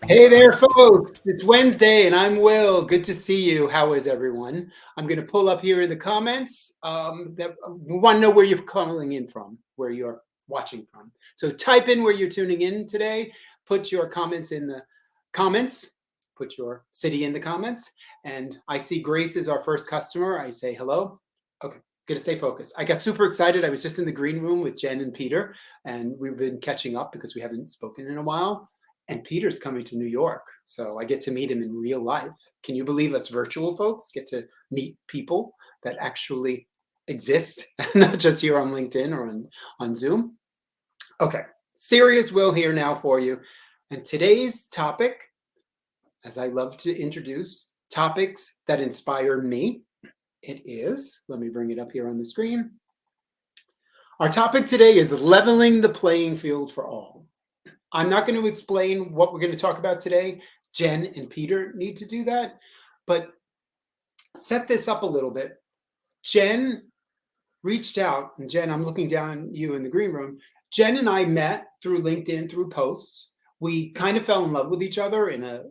Hey there, folks. It's Wednesday, and I'm Will. Good to see you. How is everyone? I'm going to pull up here in the comments that we want to know where you're calling in from, where you're watching from. So type in where you're tuning in today. Put your comments in the comments. Put your city in the comments. And I see Grace is our first customer. I say hello. Okay, good to stay focused. I got super excited. I was just in the green room with Jen and Peter, and we've been catching up because we haven't spoken in a while. And Peter's coming to New York, so I get to meet him in real life. Can you believe us virtual folks get to meet people that actually exist, not just here on LinkedIn or on Zoom? Okay, serious Will here now for you. And today's topic, as I love to introduce topics that inspire me, it is, let me bring it up here on the screen. Our topic today is leveling the playing field for all. I'm not going to explain what we're going to talk about today. Jen and Peter need to do that. But set this up a little bit. Jen reached out, and Jen, I'm looking down you in the green room. Jen and I met through LinkedIn, through posts. We kind of fell in love with each other in a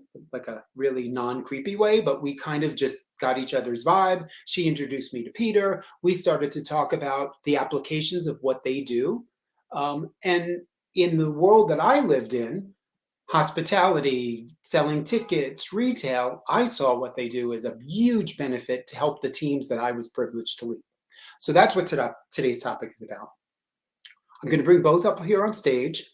really non-creepy way, but we kind of just got each other's vibe. She introduced me to Peter. We started to talk about the applications of what they do. And in the world that I lived in, hospitality, selling tickets, retail, I saw what they do as a huge benefit to help the teams that I was privileged to lead. So that's what today's topic is about. I'm going to bring both up here on stage.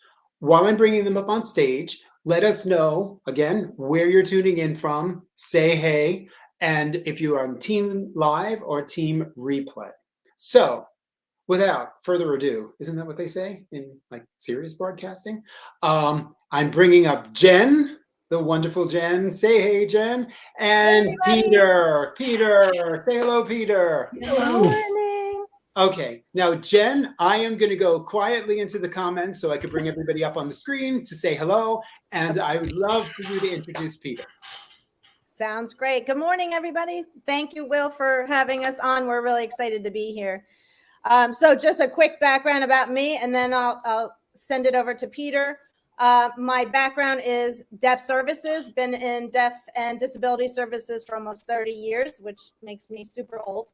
While I'm bringing them up on stage, let us know, again, where you're tuning in from, say hey, and if you're on Team Live or Team Replay. So without further ado, isn't that what they say in like serious broadcasting? I'm bringing up Jen, the wonderful Jen. Say hey, Jen. And hey, Peter. Peter, say hello, Peter. Hello. Good morning. Okay, now Jen, I am going to go quietly into the comments so I can bring everybody up on the screen to say hello. And I would love for you to introduce Peter. Sounds great. Good morning, everybody. Thank you, Will, for having us on. We're really excited to be here. So just a quick background about me, and then I'll send it over to Peter. My background is deaf services, been in deaf and disability services for almost 30 years, which makes me super old.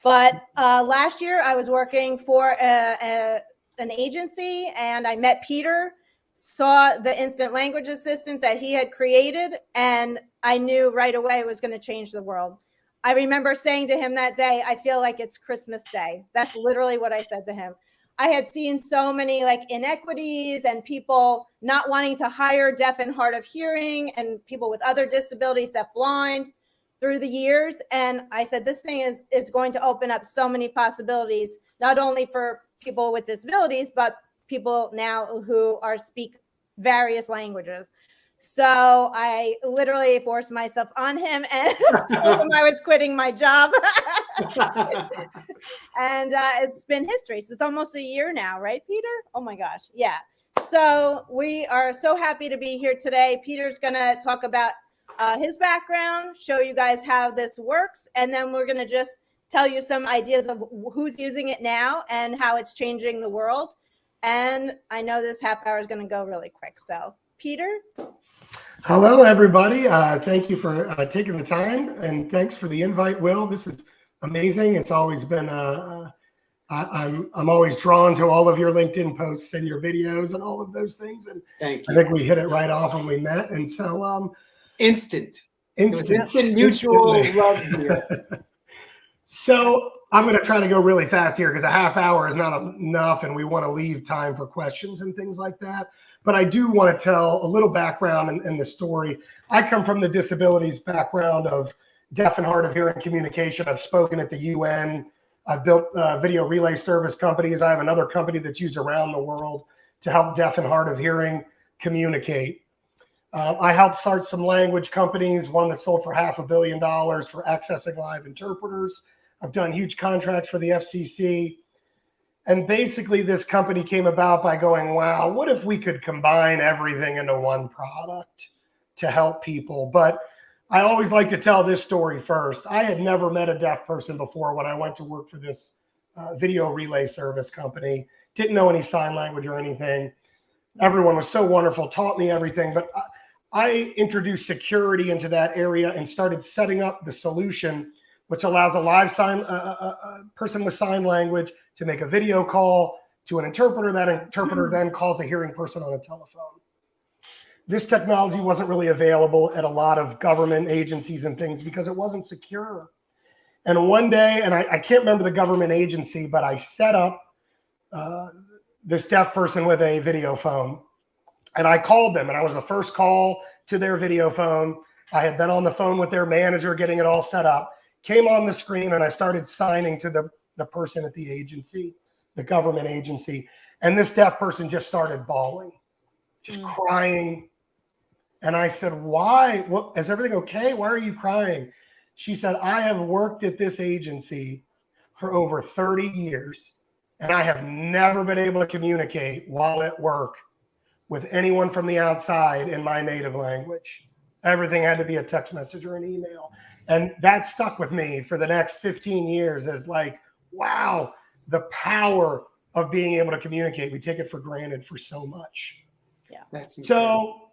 But last year I was working for an agency, and I met Peter, saw the instant language assistant that he had created, and I knew right away it was going to change the world. I remember saying to him that day, I feel like it's Christmas Day. That's literally what I said to him. I had seen so many inequities and people not wanting to hire deaf and hard of hearing and people with other disabilities, deaf blind, through the years. And I said, this thing is going to open up so many possibilities, not only for people with disabilities, but people now who speak various languages. So I literally forced myself on him and told him I was quitting my job. And it's been history. So it's almost a year now, right, Peter? Oh my gosh. Yeah. So we are so happy to be here today. Peter's going to talk about his background, show you guys how this works, and then we're going to just tell you some ideas of who's using it now and how it's changing the world. And I know this half hour is going to go really quick. So, Peter? Hello, everybody. Thank you for taking the time, and thanks for the invite, Will. This is amazing. It's always been, I'm always drawn to all of your LinkedIn posts and your videos and all of those things. And thank you. I think we hit it right off when we met. And so, instant mutual love here. So I'm going to try to go really fast here because a half hour is not enough, and we want to leave time for questions and things like that. But I do want to tell a little background in the story. I come from the disabilities background of deaf and hard of hearing communication. I've spoken at the UN. I've built video relay service companies. I have another company that's used around the world to help deaf and hard of hearing communicate. I helped start some language companies, one that sold for $500 million for accessing live interpreters. I've done huge contracts for the FCC. And basically this company came about by going, wow, what if we could combine everything into one product to help people? But I always like to tell this story first. I had never met a deaf person before when I went to work for this video relay service company. Didn't know any sign language or anything. Everyone was so wonderful, taught me everything. But I introduced security into that area and started setting up the solution, which allows a live person with sign language to make a video call to an interpreter. That interpreter then calls a hearing person on a telephone. This technology wasn't really available at a lot of government agencies and things because it wasn't secure. And one day, and I can't remember the government agency, but I set up this deaf person with a video phone. And I called them, and I was the first call to their video phone. I had been on the phone with their manager getting it all set up, came on the screen, and I started signing to the person at the agency, the government agency. And this deaf person just started bawling, just crying. And I said, why? What, is everything okay? Why are you crying? She said, I have worked at this agency for over 30 years, and I have never been able to communicate while at work with anyone from the outside in my native language. Everything had to be a text message or an email. And that stuck with me for the next 15 years as like, wow, the power of being able to communicate. We take it for granted for so much. Yeah. That's incredible.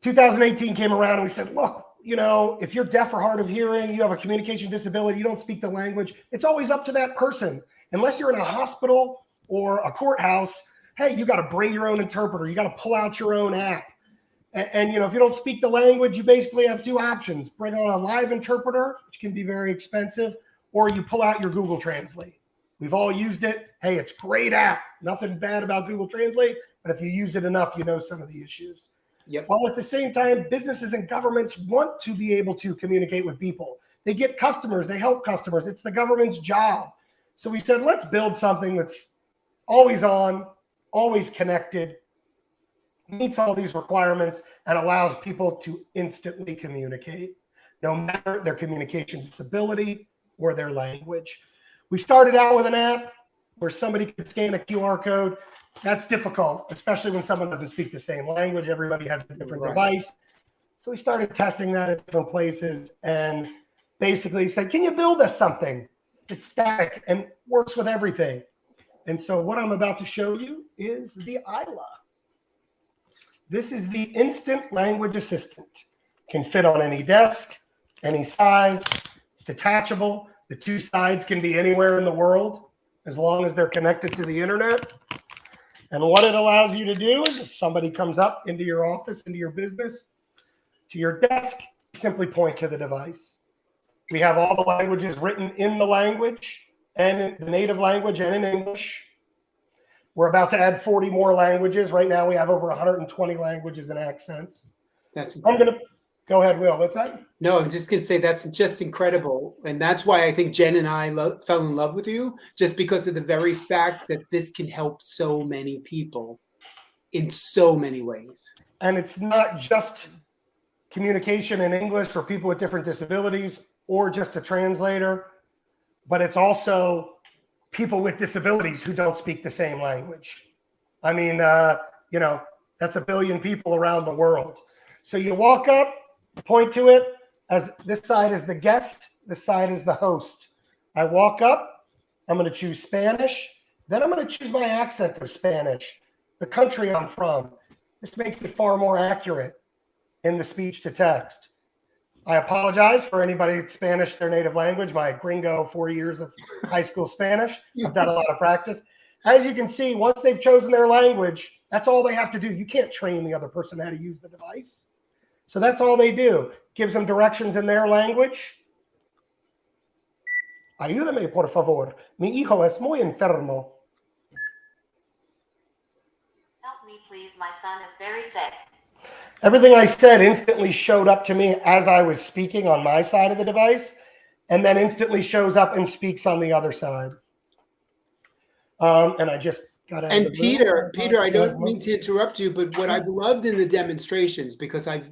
So 2018 came around and we said, look, you know, if you're deaf or hard of hearing, you have a communication disability, you don't speak the language, it's always up to that person. Unless you're in a hospital or a courthouse, hey, you got to bring your own interpreter. You got to pull out your own app. And, you know, if you don't speak the language, you basically have two options. Bring on a live interpreter, which can be very expensive, or you pull out your Google Translate. We've all used it. Hey, it's a great app. Nothing bad about Google Translate, but if you use it enough, you know some of the issues. Yep. While at the same time, businesses and governments want to be able to communicate with people. They get customers, they help customers. It's the government's job. So we said, let's build something that's always on, always connected, meets all these requirements, and allows people to instantly communicate, no matter their communication disability or their language. We started out with an app where somebody could scan a QR code. That's difficult, especially when someone doesn't speak the same language. Everybody has a different device. So we started testing that at different places and basically said, can you build us something that's static and works with everything? And so what I'm about to show you is the ILA. This is the Instant Language Assistant. Can fit on any desk, any size. It's detachable. The two sides can be anywhere in the world as long as they're connected to the internet. And what it allows you to do is if somebody comes up into your office, into your business, to your desk, simply point to the device. We have all the languages written in the language and in the native language and in English. We're about to add 40 more languages. Right now we have over 120 languages and accents. That's I'm going to go ahead, Will. What's that? No, I'm just going to say that's just incredible. And that's why I think Jen and I fell in love with you, just because of the very fact that this can help so many people in so many ways. And it's not just communication in English for people with different disabilities or just a translator, but it's also people with disabilities who don't speak the same language. I mean, you know, that's 1 billion people around the world. So you walk up, point to it, as this side is the guest, this side is the host. I walk up, I'm going to choose Spanish, then I'm going to choose my accent of Spanish, the country I'm from. This makes it far more accurate in the speech to text. I apologize for anybody who Spanish their native language, my gringo 4 years of high school Spanish. I've done a lot of practice. As you can see, once they've chosen their language, that's all they have to do. You can't train the other person how to use the device. So that's all they do. Gives them directions in their language. Ayúdame, por favor. Mi hijo es muy enfermo. Help me, please. My son is very sick. Everything I said instantly showed up to me as I was speaking on my side of the device, and then instantly shows up and speaks on the other side. And I just got to. And Peter, I don't mean to interrupt you, but what I've loved in the demonstrations, because I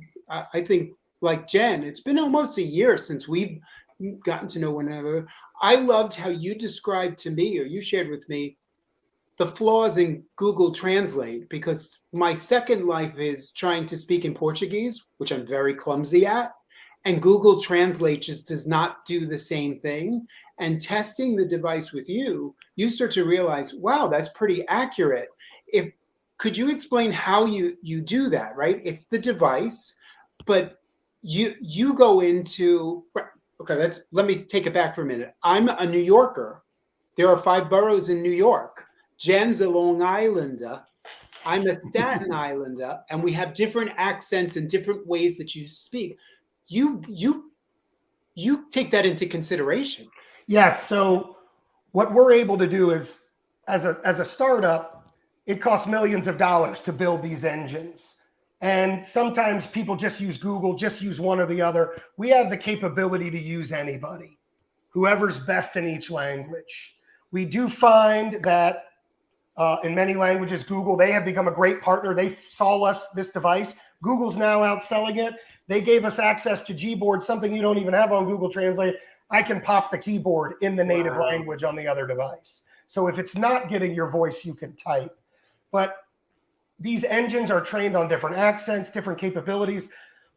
think, like Jen, it's been almost a year since we've gotten to know one another. I loved how you described to me, or you shared with me, the flaws in Google Translate, because my second life is trying to speak in Portuguese, which I'm very clumsy at, and Google Translate just does not do the same thing. And testing the device with you, you start to realize, wow, that's pretty accurate. Could you explain how you do that, right? It's the device, but you go into, okay, let me take it back for a minute. I'm a New Yorker. There are 5 boroughs in New York. Jen's a Long Islander. I'm a Staten Islander, and we have different accents and different ways that you speak. You take that into consideration. Yes. So what we're able to do is, as a startup, it costs millions of dollars to build these engines. And sometimes people just use Google, just use one or the other. We have the capability to use anybody, whoever's best in each language. We do find that in many languages, Google, they have become a great partner. They sold us this device. Google's now outselling it. They gave us access to Gboard, something you don't even have on Google Translate. I can pop the keyboard in the native language on the other device. So if it's not getting your voice, you can type. But these engines are trained on different accents, different capabilities.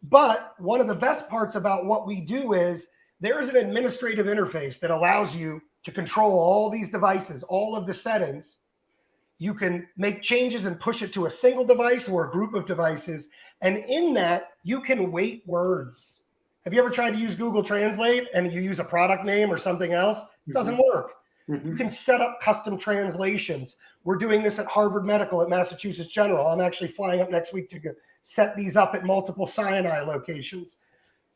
But one of the best parts about what we do is there is an administrative interface that allows you to control all these devices, all of the settings. You can make changes and push it to a single device or a group of devices. And in that, you can weight words. Have you ever tried to use Google Translate and you use a product name or something else? It doesn't work. You can set up custom translations. We're doing this at Harvard Medical, at Massachusetts General. I'm actually flying up next week to go set these up at multiple Sinai locations.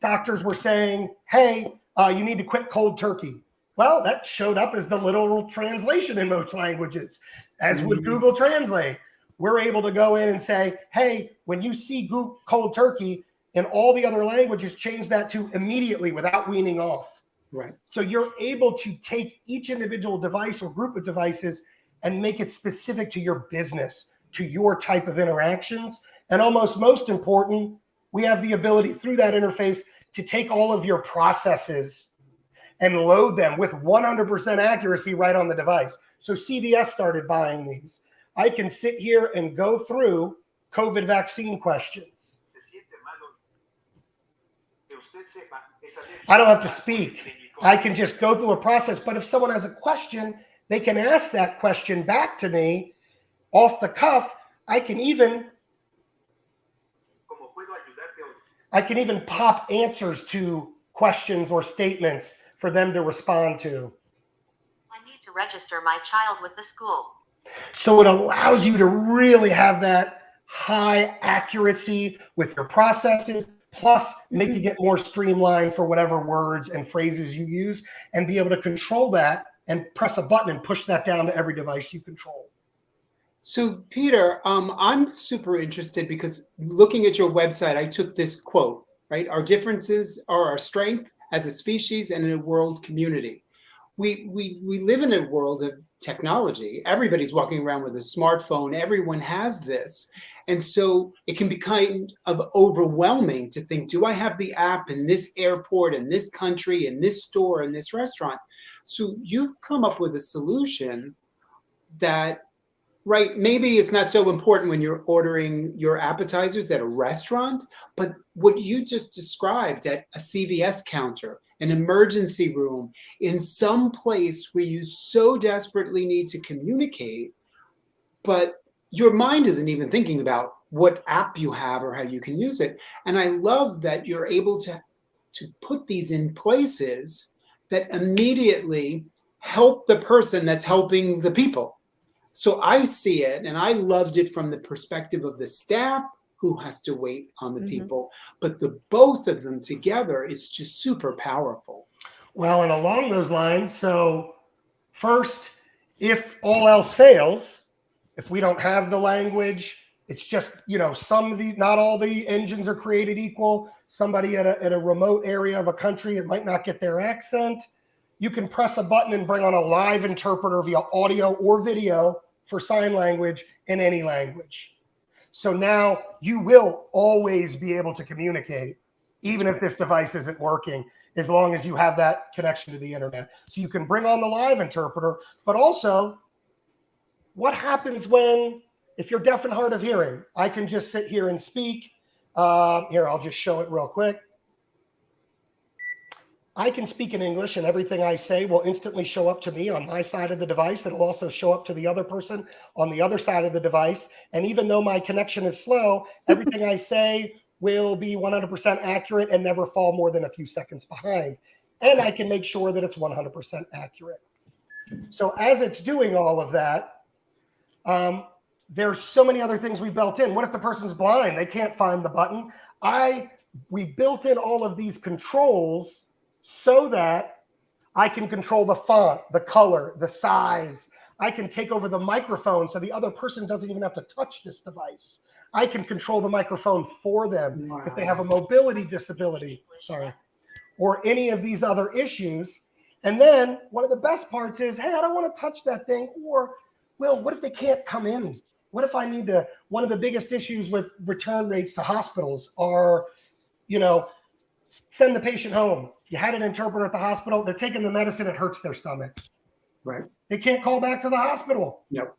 Doctors were saying, hey, you need to quit cold turkey. Well, that showed up as the literal translation in most languages, as would Google Translate. We're able to go in and say, hey, when you see cold turkey in all the other languages, change that to immediately without weaning off. Right. So you're able to take each individual device or group of devices and make it specific to your business, to your type of interactions. And almost most important, we have the ability through that interface to take all of your processes and load them with 100% accuracy right on the device. So CVS started buying these. I can sit here and go through COVID vaccine questions. I don't have to speak. I can just go through a process. But if someone has a question, they can ask that question back to me off the cuff. I can even pop answers to questions or statements for them to respond to. I need to register my child with the school. So it allows you to really have that high accuracy with your processes, plus making it more streamlined for whatever words and phrases you use, and be able to control that and press a button and push that down to every device you control. So Peter, I'm super interested because looking at your website, I took this quote, right? Our differences are our strength as a species and in a world community. We live in a world of technology. Everybody's walking around with a smartphone. Everyone has this. And so it can be kind of overwhelming to think, do I have the app in this airport, in this country, in this store, in this restaurant? So you've come up with a solution that, right, maybe it's not so important when you're ordering your appetizers at a restaurant, but what you just described at a CVS counter, an emergency room, in some place where you so desperately need to communicate, but your mind isn't even thinking about what app you have or how you can use it. And I love that you're able to put these in places that immediately help the person that's helping the people. So I see it, and I loved it from the perspective of the staff who has to wait on the people, but the both of them together is just super powerful. Well, and along those lines, so first, if all else fails, if we don't have the language, it's just, not all the engines are created equal. Somebody at a remote area of a country, it might not get their accent. You can press a button and bring on a live interpreter via audio or video for sign language in any language. So now you will always be able to communicate, even if this device isn't working, as long as you have that connection to the internet. So you can bring on the live interpreter, but also what happens if you're deaf and hard of hearing? I can just sit here and speak. Here, I'll just show it real quick. I can speak in English, and everything I say will instantly show up to me on my side of the device. It'll also show up to the other person on the other side of the device. And even though my connection is slow, everything I say will be 100% accurate and never fall more than a few seconds behind. And I can make sure that it's 100% accurate. So as it's doing all of that, there's so many other things we built in. What if the person's blind? They can't find the button. We built in all of these controls so that I can control the font, the color, the size. I can take over the microphone so the other person doesn't even have to touch this device. I can control the microphone for them if they have a mobility disability, or any of these other issues. And then one of the best parts is, hey, I don't want to touch that thing. Or, well, what if they can't come in? What if I need to? One of the biggest issues with return rates to hospitals are, send the patient home. You had an interpreter at the hospital. They're taking the medicine. It hurts their stomach. Right. They can't call back to the hospital. Yep.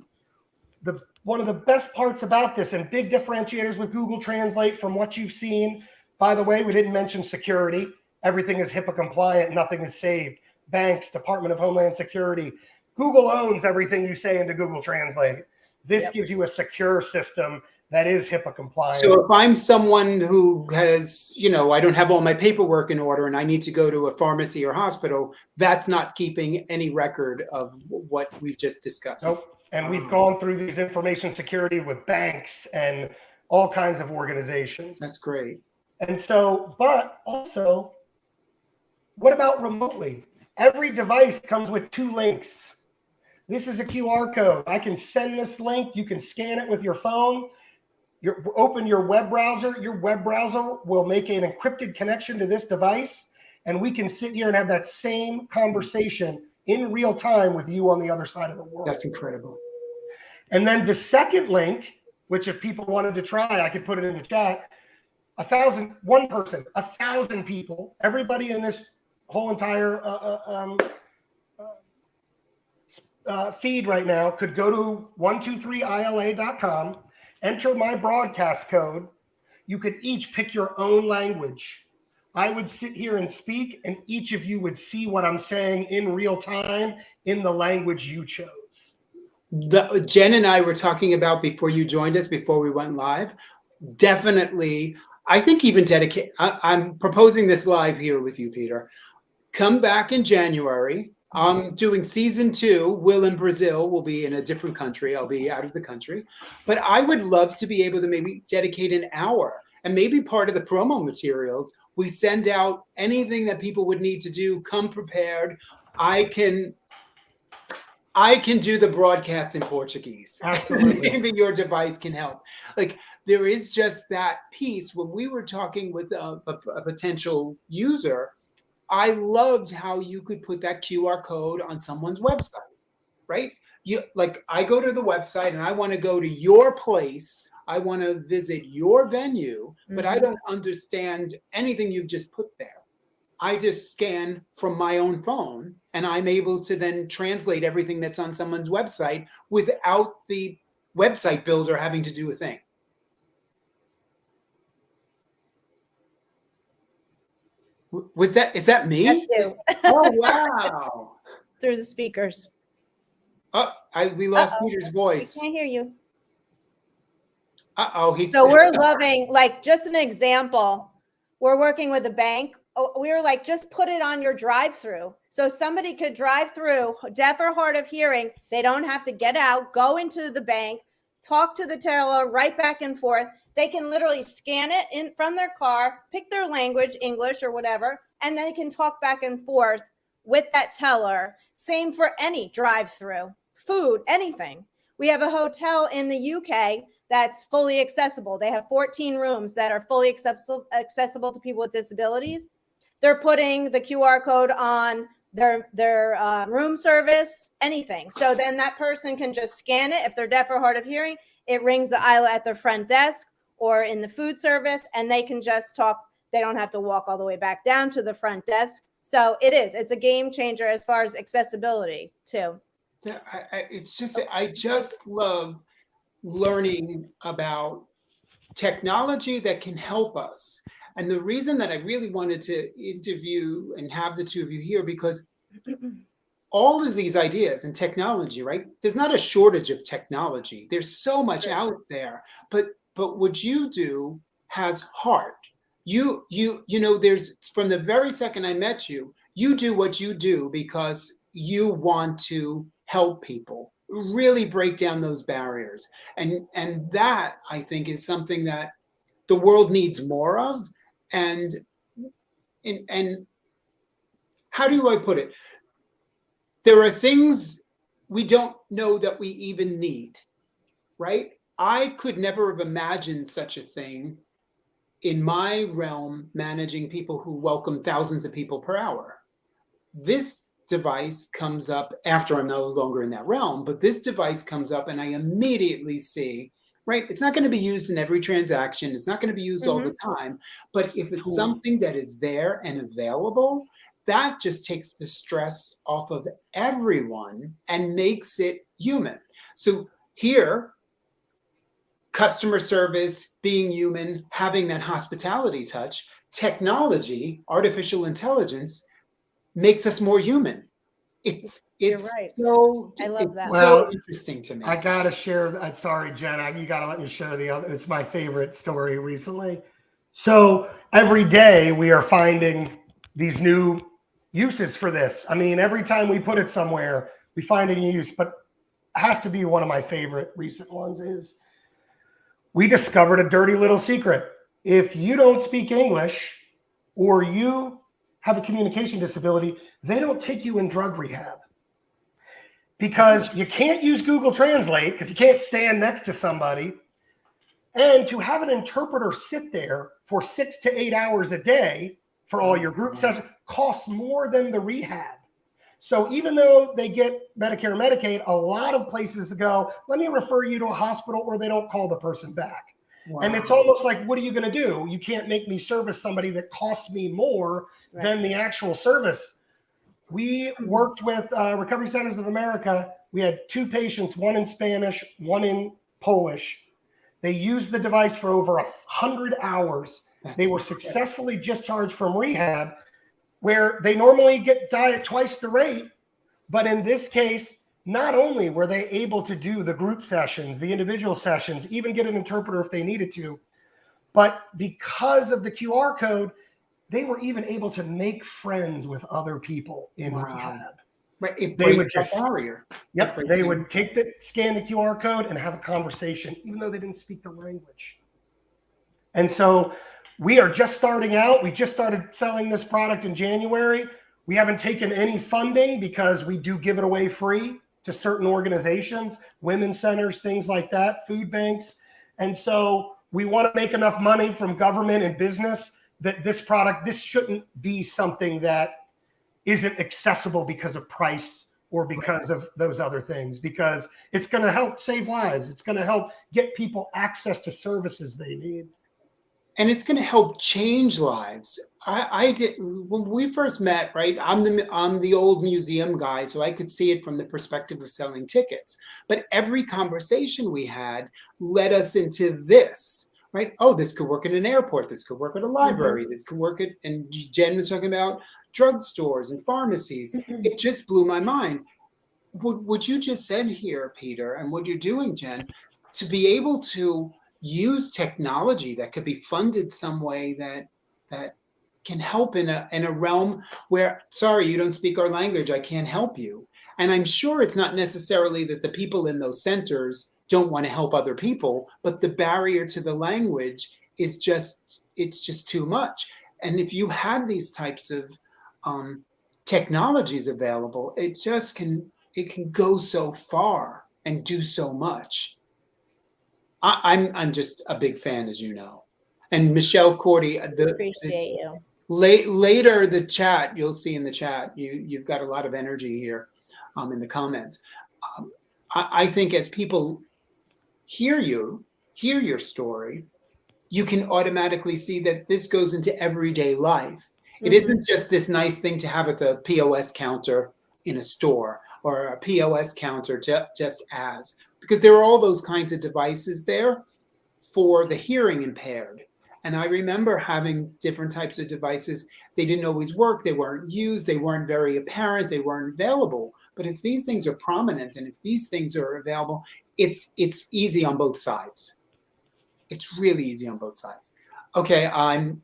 One of the best parts about this and big differentiators with Google Translate from what you've seen, by the way, we didn't mention security. Everything is HIPAA compliant. Nothing is saved. Banks, Department of Homeland Security. Google owns everything you say into Google Translate. This gives you a secure system that is HIPAA compliant. So if I'm someone who has, I don't have all my paperwork in order and I need to go to a pharmacy or hospital, that's not keeping any record of what we've just discussed. Nope. And we've gone through these information security with banks and all kinds of organizations. That's great. And so, but also, what about remotely? Every device comes with 2 links. This is a QR code. I can send this link. You can scan it with your phone. Open your web browser. Your web browser will make an encrypted connection to this device. And we can sit here and have that same conversation in real time with you on the other side of the world. That's incredible. And then the second link, which if people wanted to try, I could put it in the chat. 1,000 people, everybody in this whole entire feed right now could go to 123ila.com, enter my broadcast code. You could each pick your own language. I would sit here and speak, and each of you would see what I'm saying in real time in the language you chose. Jen and I were talking about before you joined us, before we went live. Definitely, I think even dedicate. I'm proposing this live here with you, Peter. Come back in January. I'm doing season 2. Will in Brazil will be in a different country. I'll be out of the country. But I would love to be able to maybe dedicate an hour, and maybe part of the promo materials, we send out anything that people would need to do. Come prepared. I can do the broadcast in Portuguese. Absolutely. Maybe your device can help. Like, there is just that piece. When we were talking with a potential user, I loved how you could put that QR code on someone's website, right? I go to the website and I want to go to your place. I want to visit your venue, but I don't understand anything you've just put there. I just scan from my own phone and I'm able to then translate everything that's on someone's website without the website builder having to do a thing. Is that me? That's you. Oh, wow. Through the speakers. Oh, we lost Peter's voice. I can't hear you. Uh-oh. So we're loving, just an example. We're working with a bank. We were like, just put it on your drive-through. So somebody could drive through, deaf or hard of hearing. They don't have to get out, go into the bank, talk to the teller, right back and forth. They can literally scan it in from their car, pick their language, English or whatever, and they can talk back and forth with that teller. Same for any drive-through, food, anything. We have a hotel in the UK that's fully accessible. They have 14 rooms that are fully accessible to people with disabilities. They're putting the QR code on their room service, anything. So then that person can just scan it. If they're deaf or hard of hearing, it rings the aisle at their front desk or in the food service, and they can just talk. They don't have to walk all the way back down to the front desk. So it's a game changer as far as accessibility too. Yeah, I just love learning about technology that can help us. And the reason that I really wanted to interview and have the two of you here, because all of these ideas and technology, right? There's not a shortage of technology. There's so much out there, but what you do has heart. You know, there's, from the very second I met you, you do what you do because you want to help people, really break down those barriers. And that, I think, is something that the world needs more of. And how do I put it? There are things we don't know that we even need, right? I could never have imagined such a thing in my realm, managing people who welcome thousands of people per hour. This device comes up after I'm no longer in that realm, but this device comes up and I immediately see, right? It's not going to be used in every transaction. It's not going to be used all the time. But if it's something that is there and available, that just takes the stress off of everyone and makes it human. So here, customer service, being human, having that hospitality touch, technology, artificial intelligence makes us more human. It's right. so, I love that. so interesting to me. I gotta share. I'm sorry, Jen. You gotta let me share the other. It's my favorite story recently. So every day we are finding these new uses for this. I mean, every time we put it somewhere, we find a new use. But it has to be one of my favorite recent ones is we discovered a dirty little secret. If you don't speak English or you have a communication disability, they don't take you in drug rehab because you can't use Google Translate because you can't stand next to somebody. And to have an interpreter sit there for 6 to 8 hours a day for all your group sessions costs more than the rehab. So even though they get Medicare and Medicaid, a lot of places go, let me refer you to a hospital, or they don't call the person back. Wow. And it's almost like, what are you going to do? You can't make me service somebody that costs me more than the actual service. We worked with Recovery Centers of America. We had 2 patients, one in Spanish, one in Polish. They used the device for over 100 hours. They were successfully discharged from rehab, where they normally get diet twice the rate. But in this case, not only were they able to do the group sessions, the individual sessions, even get an interpreter if they needed to, but because of the QR code, they were even able to make friends with other people in rehab. Right, it breaks that barrier. Yep, they would scan the QR code and have a conversation, even though they didn't speak the language. And so we are just starting out. We just started selling this product in January. We haven't taken any funding because we do give it away free to certain organizations, women's centers, things like that, food banks. And so we want to make enough money from government and business that this shouldn't be something that isn't accessible because of price or because of those other things, because it's going to help save lives. It's going to help get people access to services they need. And it's going to help change lives. I did, when we first met, right? I'm the old museum guy, so I could see it from the perspective of selling tickets. But every conversation we had led us into this, right? Oh, this could work in an airport. This could work at a library. This could work at, and Jen was talking about drugstores and pharmacies. It just blew my mind. What you just said here, Peter, and what you're doing, Jen, to be able to use technology that could be funded some way that can help in a realm where, sorry, you don't speak our language, I can't help you. And I'm sure it's not necessarily that the people in those centers don't want to help other people, but the barrier to the language is it's just too much. And if you had these types of technologies available, it can go so far and do so much. I'm just a big fan, as you know. And Michelle Cordy, Appreciate you. Later, the chat, you'll see in the chat, you've got a lot of energy here in the comments. I think as people hear your story, you can automatically see that this goes into everyday life. It isn't just this nice thing to have at the POS counter in a store or a POS counter just as, because there are all those kinds of devices there for the hearing impaired. And I remember having different types of devices. They didn't always work. They weren't used. They weren't very apparent. They weren't available. But if these things are prominent and if these things are available, it's easy on both sides. It's really easy on both sides. Okay, I'm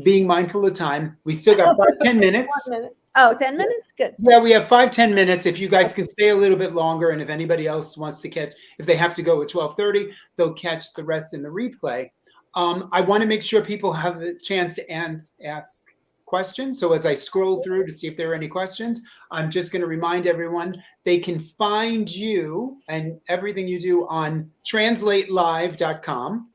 being mindful of time. We still got 10 minutes. 1 minute. Oh, 10 minutes? Good. Yeah, we have 5-10 minutes. If you guys can stay a little bit longer, and if anybody else wants to catch, if they have to go at 12:30, they'll catch the rest in the replay. I want to make sure people have a chance to ask questions. So as I scroll through to see if there are any questions, I'm just going to remind everyone they can find you and everything you do on TranslateLive.com.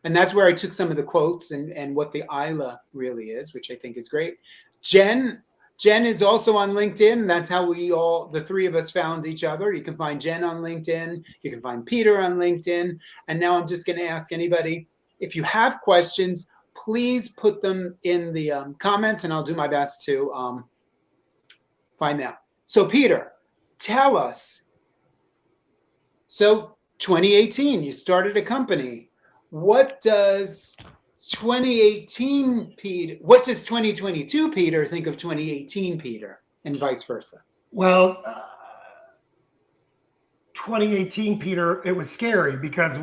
And that's where I took some of the quotes and what the ILA really is, which I think is great. Jen is also on LinkedIn. That's how the three of us found each other. You can find Jen on LinkedIn. You can find Peter on LinkedIn. And now I'm just going to ask anybody, if you have questions, please put them in the comments, and I'll do my best to find out. So Peter, tell us. So 2018, you started a company. What does 2018 Peter, what does 2022 Peter think of 2018 Peter, and vice versa? Well, 2018 Peter, it was scary because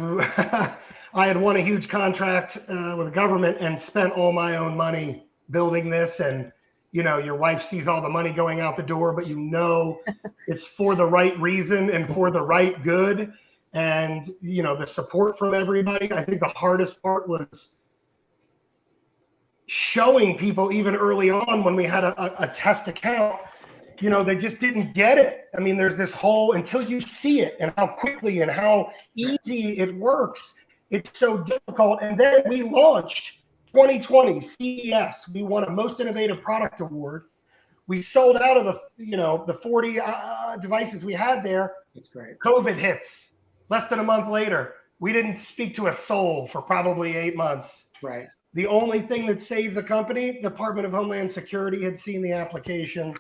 I had won a huge contract with the government and spent all my own money building this. And, you know, your wife sees all the money going out the door, but you know it's for the right reason and for the right good. And, you know, the support from everybody. I think the hardest part was showing people even early on when we had a test account, you know, they just didn't get it. I mean, there's this whole, until you see it and how quickly and how easy it works, it's so difficult. And then we launched 2020 CES. We won a Most Innovative Product Award. We sold out of the 40 devices we had there. That's great. COVID hits. Less than a month later, we didn't speak to a soul for probably 8 months. Right. The only thing that saved the company, Department of Homeland Security had seen the application.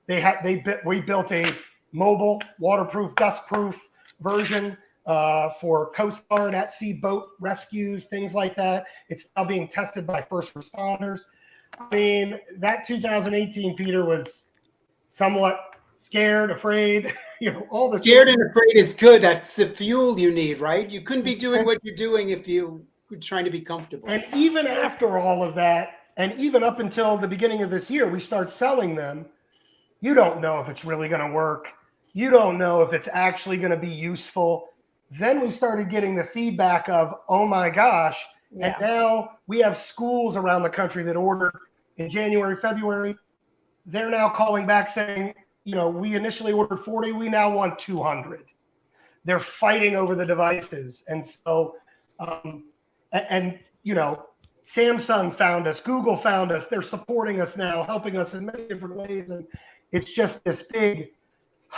We built a mobile, waterproof, dustproof version for Coast Guard at sea boat rescues, things like that. It's now being tested by first responders. I mean, that 2018 Peter was somewhat scared, afraid. You know, all the scared and afraid is good. That's the fuel you need, right? You couldn't be doing what you're doing if you were trying to be comfortable. And even after all of that, and even up until the beginning of this year, we start selling them. You don't know if it's really going to work. You don't know if it's actually going to be useful. Then we started getting the feedback of, oh my gosh. Yeah. And now we have schools around the country that ordered in January, February. They're now calling back saying, you know, we initially ordered 40, we now want 200. They're fighting over the devices. And so, you know, Samsung found us, Google found us, they're supporting us now, helping us in many different ways. And it's just this big,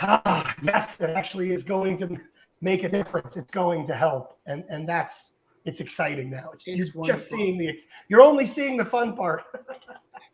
yes, it actually is going to make a difference. It's going to help. And it's exciting now. You're just seeing you're only seeing the fun part.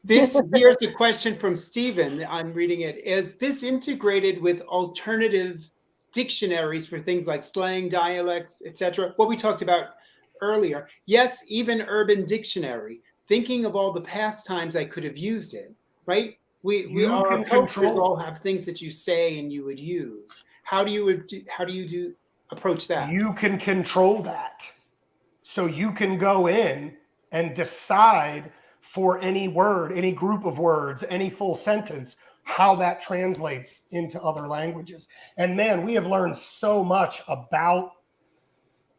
Here's a question from Stephen. I'm reading it. Is this integrated with alternative dictionaries for things like slang, dialects, etc.? What we talked about earlier. Yes, even Urban Dictionary. Thinking of all the past times I could have used it, right? We our cultures all have things that you say and you would use. How do you approach that? You can control that. So you can go in and decide for any word, any group of words, any full sentence, how that translates into other languages. And man, we have learned so much about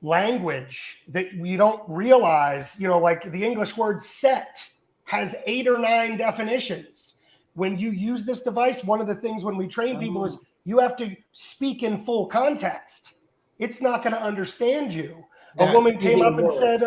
language that we don't realize, you know, like the English word set has 8 or 9 definitions. When you use this device, one of the things when we train people is you have to speak in full context. It's not going to understand you. A woman came up and said,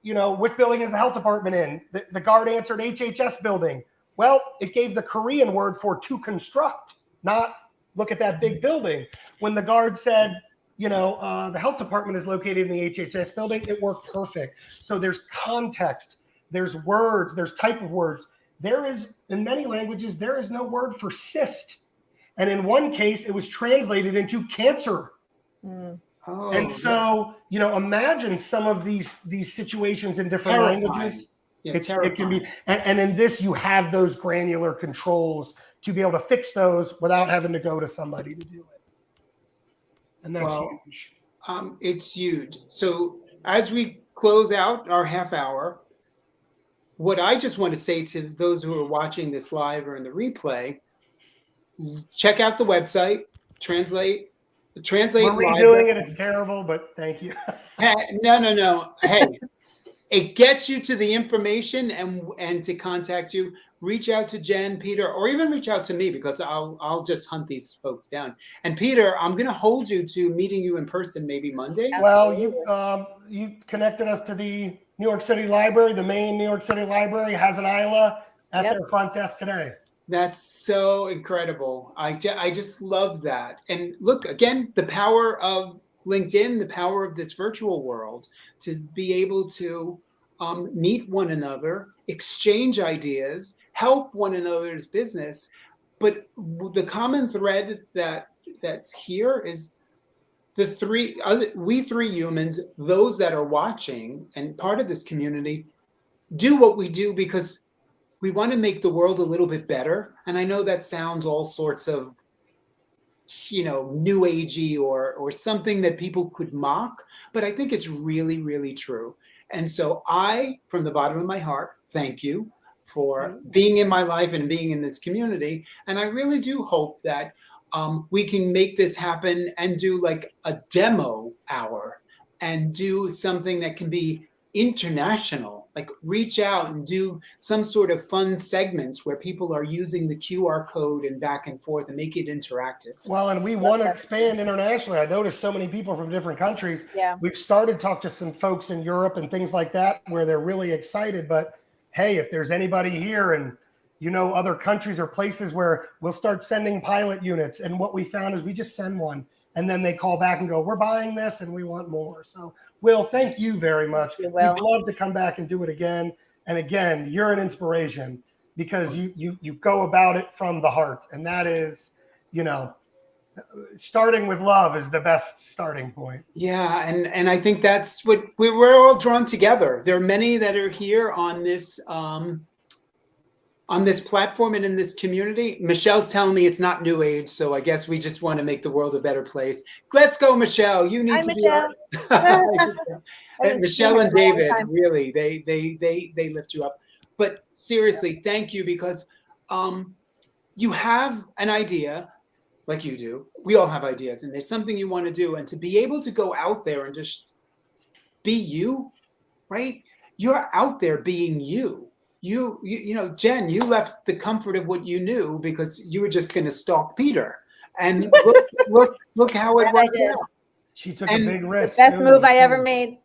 you know, which building is the health department in? The guard answered HHS building. Well, it gave the Korean word for to construct, not look at that big building. When the guard said, you know, the health department is located in the HHS building, it worked perfect. So there's context, there's words, there's type of words. There is, in many languages, there is no word for cyst. And in one case, it was translated into cancer. Oh, and so, you know, imagine some of these situations in different languages. Yeah, it can be, and in this, you have those granular controls to be able to fix those without having to go to somebody to do it. And that's huge. It's huge. So as we close out our half hour, what I just want to say to those who are watching this live or in the replay, check out the website, Translate We're Live. redoing it. It's terrible, but thank you. Hey, no. Hey, it gets you to the information and to contact you. Reach out to Jen, Peter, or even reach out to me, because I'll just hunt these folks down. And Peter, I'm going to hold you to meeting you in person maybe Monday. Well, you connected us to the New York City Library. The main New York City Library has an Isla at their front desk today. That's so incredible. I just love that. And look, again, the power of LinkedIn, the power of this virtual world to be able to meet one another, exchange ideas, help one another's business. But the common thread that's here is we three humans, those that are watching and part of this community, do what we do because we want to make the world a little bit better. And I know that sounds all sorts of, new agey or something that people could mock, but I think it's really, really true. And so I, from the bottom of my heart, thank you for being in my life and being in this community. And I really do hope that we can make this happen and do like a demo hour and do something that can be international, like reach out and do some sort of fun segments where people are using the QR code and back and forth and make it interactive. Well, and we want to expand internationally. I noticed so many people from different countries. Yeah. We've started to talk to some folks in Europe and things like that where they're really excited. But hey, if there's anybody here and other countries or places where we'll start sending pilot units. And what we found is we just send one and then they call back and go, we're buying this and we want more. So Will, thank you very much. We'd love to come back and do it again. And again, you're an inspiration because you go about it from the heart. And that is, starting with love is the best starting point. Yeah. And I think that's what we're all drawn together. There are many that are here on this platform and in this community. Michelle's telling me it's not new age, so I guess we just want to make the world a better place. Let's go, Michelle. You need to be Michelle and David, really, they lift you up. But seriously, thank you, because you have an idea like you do. We all have ideas, and there's something you want to do, and to be able to go out there and just be you, right? You're out there being you. Jen, you left the comfort of what you knew because you were just going to stalk Peter, and look how it worked out. She took a big risk. The best move I ever made.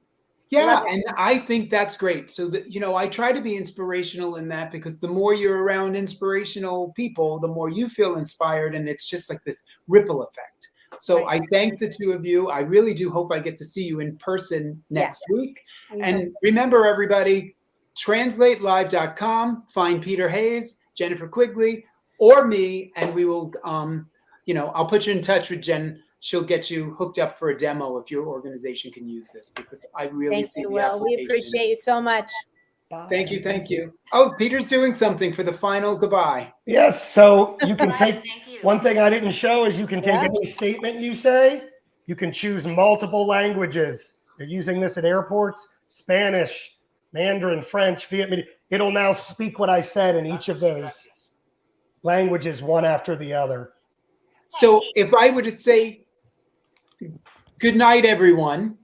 Yeah, and I think that's great. So that I try to be inspirational in that, because the more you're around inspirational people, the more you feel inspired, and it's just like this ripple effect. So I thank the two of you. I really do hope I get to see you in person next week. And remember, everybody, TranslateLive.com, find Peter Hayes, Jennifer Quigley, or me, and we will, I'll put you in touch with Jen. She'll get you hooked up for a demo if your organization can use this, because I really see the application. We appreciate you so much. Bye. Thank you. Oh, Peter's doing something for the final goodbye. Yes, so you can take, one thing I didn't show is you can take any statement you say, you can choose multiple languages. They're using this at airports, Spanish, Mandarin, French, Vietnamese. It'll now speak what I said in each of those languages, one after the other. So if I were to say, good night, everyone,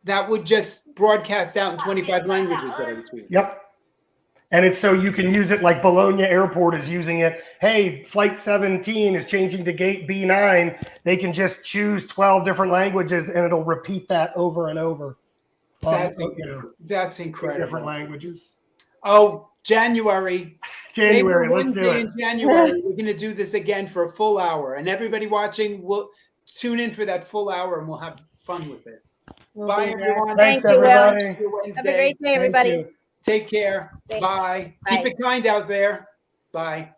that would just broadcast out in 25 languages that I would choose. Yep. And it's so you can use it like Bologna Airport is using it. Hey, flight 17 is changing to gate B9. They can just choose 12 different languages and it'll repeat that over and over. That's incredible. Different languages. Oh, January, let's do it. In January, we're going to do this again for a full hour. And everybody watching will tune in for that full hour and we'll have fun with this. Bye, everyone. Thank you, Will. Have a great day, everybody. Take care. Bye. Keep it kind out there. Bye.